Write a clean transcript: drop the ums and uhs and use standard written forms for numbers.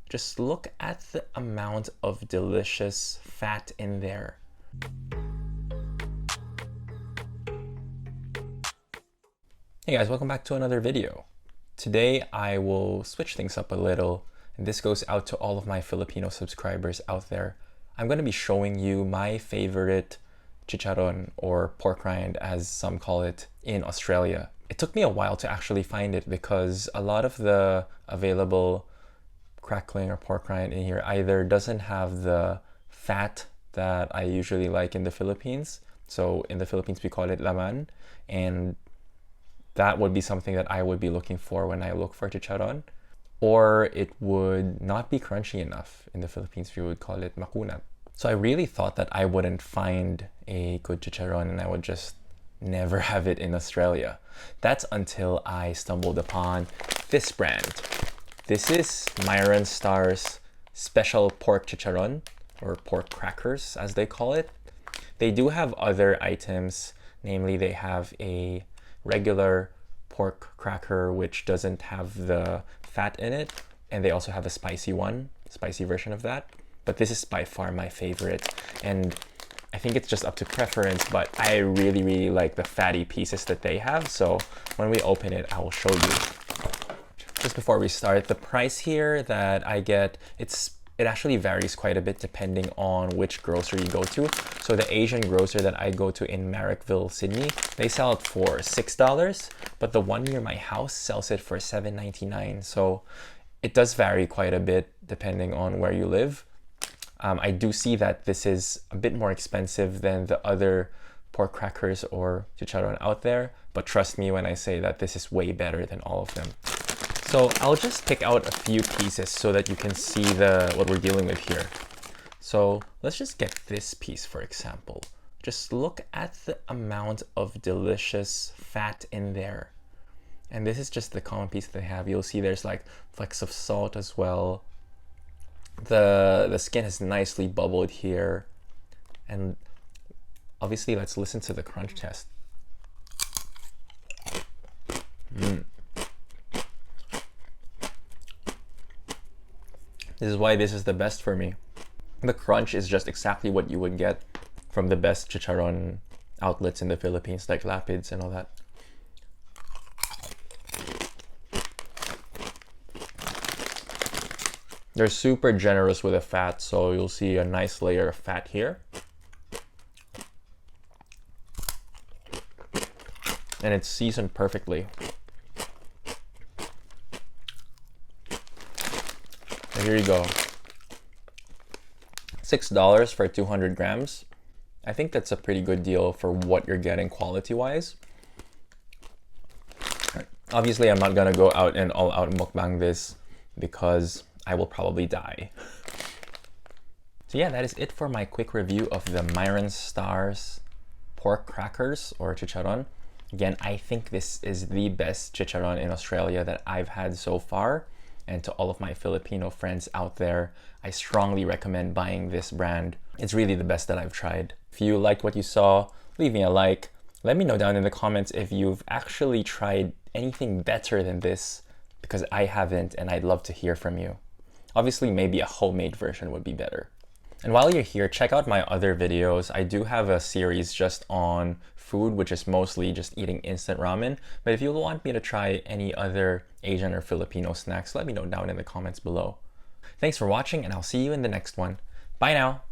Just look at the amount of delicious fat in there. Hey guys, welcome back to another video. Today I will switch things up a little, and this goes out to all of my Filipino subscribers out there. I'm going to be showing you my favorite chicharon, or pork rind as some call it, in Australia. It took me a while to actually find it because a lot of the available crackling or pork rind in here either doesn't have the fat that I usually like in the Philippines. So in the Philippines we call it laman, and that would be something that I would be looking for when I look for chicharon. Or it would not be crunchy enough. In the Philippines we would call it makunat. So I really thought that I wouldn't find a good chicharon and I would just never have it in Australia. That's until I stumbled upon this brand. This is Myrons Star's special pork chicharon, or pork crackers as they call it. They do have other items, namely they have a regular pork cracker which doesn't have the fat in it, and they also have a spicy version of that. But this is by far my favorite, and I think it's just up to preference, but I really like the fatty pieces that they have. So when we open it, I will show you. Just before we start, the price here that I get, it actually varies quite a bit depending on which grocery you go to. So the Asian grocer that I go to in Marrickville, Sydney, they sell it for $6, but the one near my house sells it for $7.99. So it does vary quite a bit depending on where you live. I do see that this is a bit more expensive than the other pork crackers or chicharon out there, but trust me when I say that this is way better than all of them. So I'll just pick out a few pieces so that you can see what we're dealing with here. So let's just get this piece for example. Just look at the amount of delicious fat in there. And this is just the common piece that they have. You'll see there's like flecks of salt as well. The skin has nicely bubbled here. And obviously let's listen to the crunch test. This is why this is the best for me. The crunch is just exactly what you would get from the best chicharon outlets in the Philippines, like Lapids and all that. They're super generous with the fat, so you'll see a nice layer of fat here. And it's seasoned perfectly. And here you go. $6 for 200 grams. I think that's a pretty good deal for what you're getting quality-wise. Obviously, I'm not gonna go out and all-out mukbang this because I will probably die. So yeah, that is it for my quick review of the Myrons Star's pork crackers or chicharon. Again, I think this is the best chicharon in Australia that I've had so far. And to all of my Filipino friends out there, I strongly recommend buying this brand. It's really the best that I've tried. If you liked what you saw, leave me a like. Let me know down in the comments if you've actually tried anything better than this, because I haven't and I'd love to hear from you. Obviously, maybe a homemade version would be better. And while you're here, check out my other videos. I do have a series just on food, which is mostly just eating instant ramen. But if you want me to try any other Asian or Filipino snacks, let me know down in the comments below. Thanks for watching, and I'll see you in the next one. Bye now!